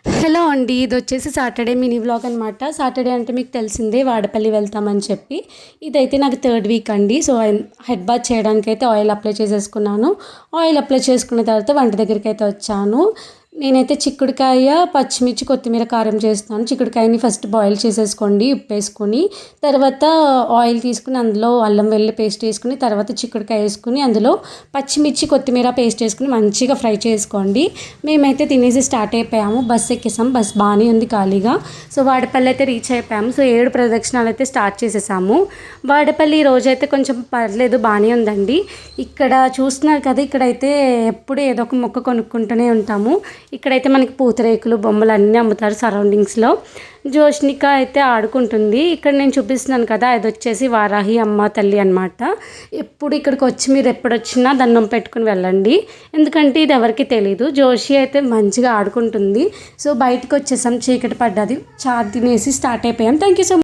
Hello అండి. ఇది వచ్చేసి సాటర్డే మినీ వ్లాగ్ అనమాట. సాటర్డే అంటే మీకు తెలిసిందే వాడపల్లి వెళ్తామని చెప్పి. ఇదైతే నాకు థర్డ్ వీక్ అండి. సో హెడ్ బాత్ చేయడానికైతే ఆయిల్ అప్లై చేసేసుకున్నాను. ఆయిల్ అప్లై చేసుకున్న తర్వాత వంట దగ్గరికి అయితే వచ్చాను. నేనైతే చిక్కుడుకాయ, పచ్చిమిర్చి, కొత్తిమీర, కారం చేస్తున్నాను. చిక్కుడుకాయని ఫస్ట్ బాయిల్ చేసేసుకోండి ఉప్పు వేసుకొని. తర్వాత ఆయిల్ తీసుకుని అందులో అల్లం వెల్లుల్లి పేస్ట్ వేసుకుని, తర్వాత చిక్కుడుకాయ వేసుకుని అందులో పచ్చిమిర్చి, కొత్తిమీర పేస్ట్ వేసుకుని మంచిగా ఫ్రై చేసుకోండి. మేమైతే తినేసి స్టార్ట్ అయిపోయాము. బస్ ఎక్కేసాం. బస్ బాగానే ఉంది ఖాళీగా. సో వాడపల్లి అయితే రీచ్ అయిపోయాము. సో 7 ప్రదక్షిణాలు అయితే స్టార్ట్ చేసేసాము. వాడపల్లి రోజు అయితే కొంచెం పర్లేదు, బాగానే ఉందండి. ఇక్కడ చూస్తున్నారు కదా, ఇక్కడైతే ఎప్పుడు ఏదో ఒక మొక్క కొనుక్కుంటూనే ఉంటాము. ఇక్కడైతే మనకి పూతరేకులు, బొమ్మలు అన్నీ అమ్ముతారు సరౌండింగ్స్లో. జోష్నిక అయితే ఆడుకుంటుంది. ఇక్కడ నేను చూపిస్తున్నాను కదా, అది వచ్చేసి వారాహి అమ్మ తల్లి అనమాట. ఎప్పుడు ఇక్కడికి వచ్చి మీరు ఎప్పుడు వచ్చినా దండం పెట్టుకుని వెళ్ళండి, ఎందుకంటే ఇది ఎవరికి తెలీదు. జోషి అయితే మంచిగా ఆడుకుంటుంది. సో బయటకు వచ్చేసాం, చీకటి పడ్డది. చాట్ తినేసి స్టార్ట్ అయిపోయాం. Thank you so much.